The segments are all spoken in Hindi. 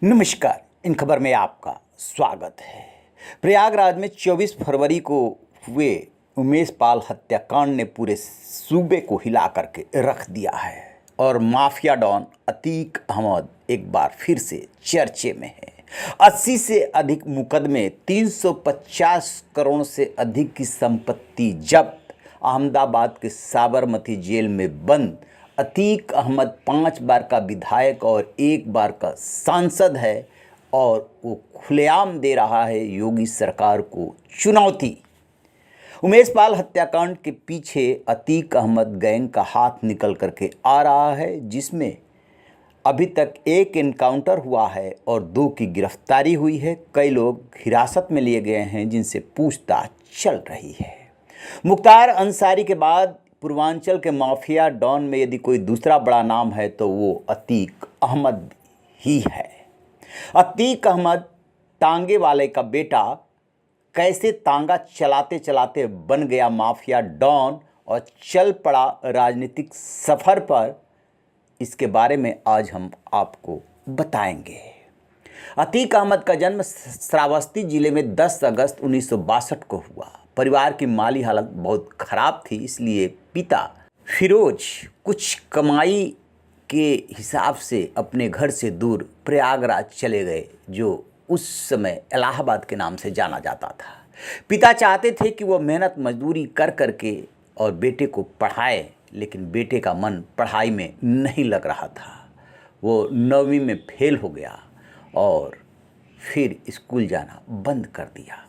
नमस्कार। इन खबर में आपका स्वागत है। प्रयागराज में 24 फरवरी को हुए उमेश पाल हत्याकांड ने पूरे सूबे को हिला करके रख दिया है और माफिया डॉन अतीक अहमद एक बार फिर से चर्चे में है। 80 से अधिक मुकदमे, 350 करोड़ से अधिक की संपत्ति जब्त, अहमदाबाद के साबरमती जेल में बंद अतीक अहमद 5 बार का विधायक और 1 बार का सांसद है और वो खुलेआम दे रहा है योगी सरकार को चुनौती। उमेश पाल हत्याकांड के पीछे अतीक अहमद गैंग का हाथ निकल करके आ रहा है, जिसमें अभी तक 1 एनकाउंटर हुआ है और 2 की गिरफ्तारी हुई है। कई लोग हिरासत में लिए गए हैं जिनसे पूछताछ चल रही है। मुख्तार अंसारी के बाद पूर्वांचल के माफिया डॉन में यदि कोई दूसरा बड़ा नाम है तो वो अतीक अहमद ही है। अतीक अहमद तांगे वाले का बेटा कैसे तांगा चलाते चलाते बन गया माफिया डॉन और चल पड़ा राजनीतिक सफ़र पर, इसके बारे में आज हम आपको बताएंगे। अतीक अहमद का जन्म श्रावस्ती जिले में 10 अगस्त 1962 को हुआ। परिवार की माली हालत बहुत ख़राब थी, इसलिए पिता फिरोज कुछ कमाई के हिसाब से अपने घर से दूर प्रयागराज चले गए, जो उस समय इलाहाबाद के नाम से जाना जाता था। पिता चाहते थे कि वो मेहनत मजदूरी कर करके और बेटे को पढ़ाए, लेकिन बेटे का मन पढ़ाई में नहीं लग रहा था। वो 9वीं में फेल हो गया और फिर स्कूल जाना बंद कर दिया।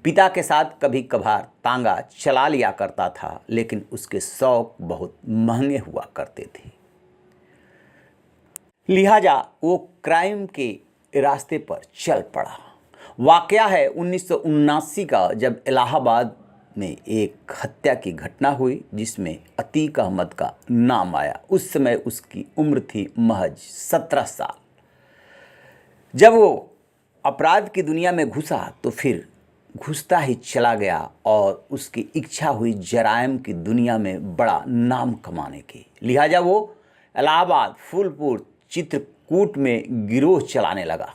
पिता के साथ कभी कभार तांगा चला लिया करता था, लेकिन उसके शौक बहुत महंगे हुआ करते थे, लिहाजा वो क्राइम के रास्ते पर चल पड़ा। वाकया है 1979 का, जब इलाहाबाद में एक हत्या की घटना हुई जिसमें अतीक अहमद का नाम आया। उस समय उसकी उम्र थी महज 17 साल। जब वो अपराध की दुनिया में घुसा तो फिर घुसता ही चला गया और उसकी इच्छा हुई जराइम की दुनिया में बड़ा नाम कमाने की। लिहाजा वो इलाहाबाद, फूलपुर, चित्रकूट में गिरोह चलाने लगा।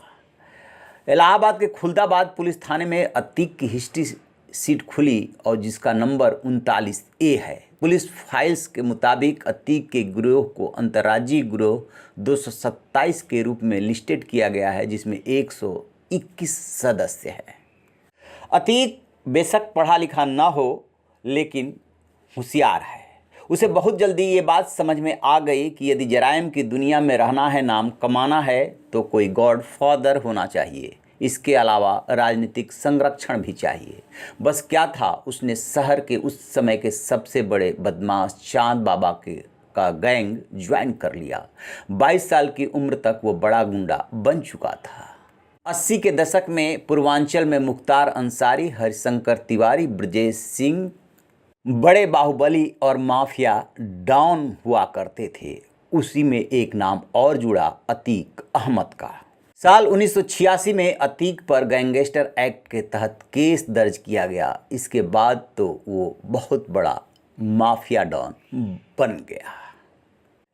इलाहाबाद के खुलदाबाद पुलिस थाने में अतीक की हिस्ट्री सीट खुली और जिसका नंबर 39A है। पुलिस फाइल्स के मुताबिक अतीक के गिरोह को अंतर्राज्यीय गिरोह 227 के रूप में लिस्टेड किया गया है, जिसमें 121 सदस्य हैं। अतीक बेशक पढ़ा लिखा ना हो, लेकिन होशियार है। उसे बहुत जल्दी ये बात समझ में आ गई कि यदि जराइम की दुनिया में रहना है, नाम कमाना है, तो कोई गॉडफादर होना चाहिए। इसके अलावा राजनीतिक संरक्षण भी चाहिए। बस क्या था, उसने शहर के उस समय के सबसे बड़े बदमाश चांद बाबा का गैंग ज्वाइन कर लिया। 22 साल की उम्र तक वो बड़ा गुंडा बन चुका था। 80 के दशक में पूर्वांचल में मुख्तार अंसारी, हरिशंकर तिवारी, ब्रजेश सिंह बड़े बाहुबली और माफिया डॉन हुआ करते थे। उसी में एक नाम और जुड़ा, अतीक अहमद का। साल 1986 में अतीक पर गैंगस्टर एक्ट के तहत केस दर्ज किया गया। इसके बाद तो वो बहुत बड़ा माफिया डॉन बन गया।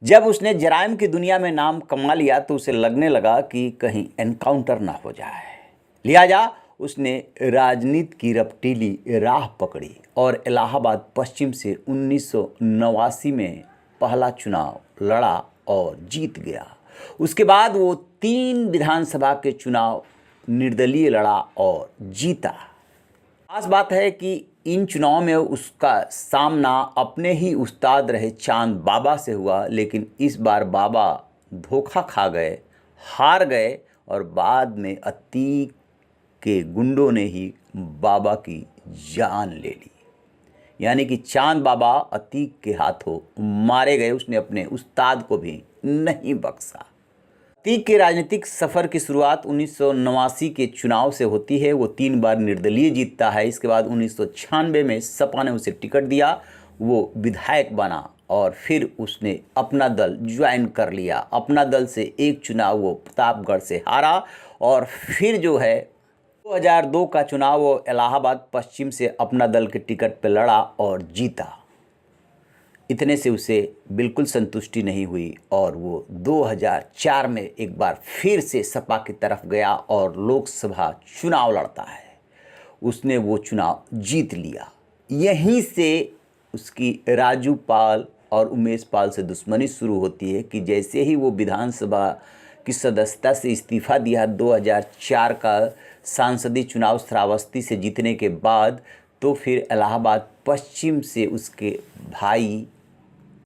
जब उसने जराइम की दुनिया में नाम कमा लिया तो उसे लगने लगा कि कहीं एनकाउंटर ना हो जाए। लिहाजा उसने राजनीति की रपटीली राह पकड़ी और इलाहाबाद पश्चिम से 1989 में पहला चुनाव लड़ा और जीत गया। उसके बाद वो 3 विधानसभा के चुनाव निर्दलीय लड़ा और जीता। खास बात है कि इन चुनाव में उसका सामना अपने ही उस्ताद रहे चांद बाबा से हुआ, लेकिन इस बार बाबा धोखा खा गए, हार गए और बाद में अतीक के गुंडों ने ही बाबा की जान ले ली। यानी कि चांद बाबा अतीक के हाथों मारे गए। उसने अपने उस्ताद को भी नहीं बख्शा। अतीक के राजनीतिक सफ़र की शुरुआत 1989 के चुनाव से होती है। वो 3 बार निर्दलीय जीतता है। इसके बाद 1996 में सपा ने उसे टिकट दिया, वो विधायक बना और फिर उसने अपना दल ज्वाइन कर लिया। अपना दल से एक चुनाव वो प्रतापगढ़ से हारा और फिर जो है 2002 का चुनाव वो इलाहाबाद पश्चिम से अपना दल के टिकट पर लड़ा और जीता। इतने से उसे बिल्कुल संतुष्टि नहीं हुई और वो 2004 में एक बार फिर से सपा की तरफ गया और लोकसभा चुनाव लड़ता है। उसने वो चुनाव जीत लिया। यहीं से उसकी राजू पाल और उमेश पाल से दुश्मनी शुरू होती है कि जैसे ही वो विधानसभा की सदस्यता से इस्तीफ़ा दिया 2004 का सांसदीय चुनाव श्रावस्ती से जीतने के बाद, तो फिर इलाहाबाद पश्चिम से उसके भाई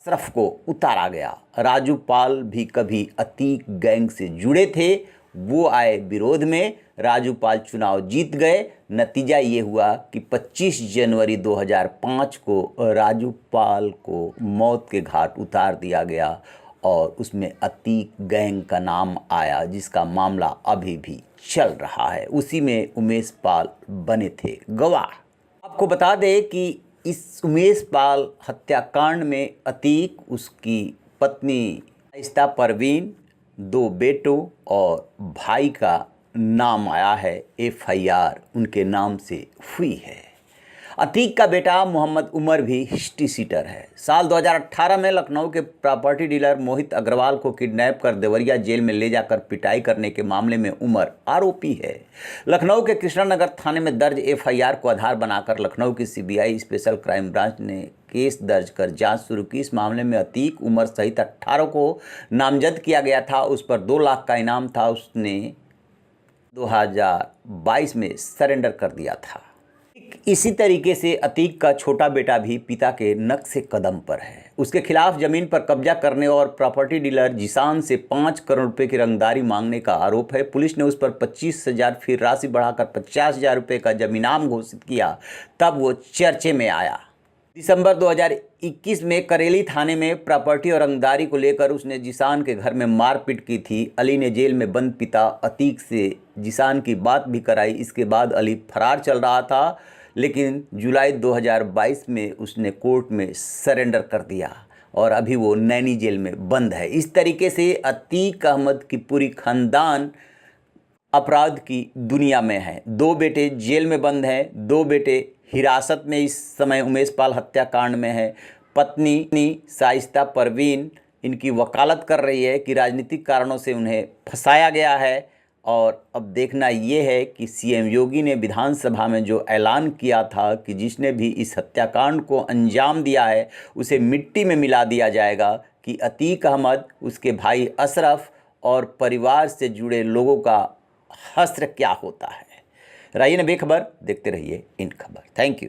अशरफ को उतारा गया। राजू पाल भी कभी अतीक गैंग से जुड़े थे, वो आए विरोध में। राजू पाल चुनाव जीत गए। नतीजा ये हुआ कि 25 जनवरी 2005 को राजू पाल को मौत के घाट उतार दिया गया और उसमें अतीक गैंग का नाम आया, जिसका मामला अभी भी चल रहा है। उसी में उमेश पाल बने थे गवाह। आपको बता दें कि इस उमेश पाल हत्याकांड में अतीक, उसकी पत्नी शाइस्ता परवीन, 2 बेटों और भाई का नाम आया है। FIR उनके नाम से हुई है। अतीक का बेटा मोहम्मद उमर भी हिस्ट्री सीटर है। साल 2018 में लखनऊ के प्रॉपर्टी डीलर मोहित अग्रवाल को किडनैप कर देवरिया जेल में ले जाकर पिटाई करने के मामले में उमर आरोपी है। लखनऊ के कृष्णानगर थाने में दर्ज FIR को आधार बनाकर लखनऊ की CBI स्पेशल क्राइम ब्रांच ने केस दर्ज कर जांच शुरू की। इस मामले में अतीक उमर सहित 18 को नामजद किया गया था। उस पर 2 लाख का इनाम था। उसने 2022 में सरेंडर कर दिया था। इसी तरीके से अतीक का छोटा बेटा भी पिता के नक्शे कदम पर है। उसके खिलाफ जमीन पर कब्जा करने और प्रॉपर्टी डीलर जिसान से 5 करोड़ रुपए की रंगदारी मांगने का आरोप है। पुलिस ने उस पर 25,000 फिर राशि बढ़ाकर 50,000 रुपये का जमीनाम घोषित किया, तब वो चर्चे में आया। दिसंबर 2021 में करेली थाने में प्रॉपर्टी और रंगदारी को लेकर उसने जिसान के घर में मारपीट की थी। अली ने जेल में बंद पिता अतीक से जिसान की बात भी कराई। इसके बाद अली फरार चल रहा था, लेकिन जुलाई 2022 में उसने कोर्ट में सरेंडर कर दिया और अभी वो नैनी जेल में बंद है। इस तरीके से अतीक अहमद की पूरी खानदान अपराध की दुनिया में है। 2 बेटे जेल में बंद हैं, 2 बेटे हिरासत में इस समय उमेश पाल हत्याकांड में है। पत्नी शाइस्ता परवीन इनकी वकालत कर रही है कि राजनीतिक कारणों से उन्हें फंसाया गया है। और अब देखना ये है कि CM योगी ने विधानसभा में जो ऐलान किया था कि जिसने भी इस हत्याकांड को अंजाम दिया है उसे मिट्टी में मिला दिया जाएगा, कि अतीक अहमद, उसके भाई अशरफ और परिवार से जुड़े लोगों का हश्र क्या होता है। रहिए बेखबर, देखते रहिए इन खबर। Thank you.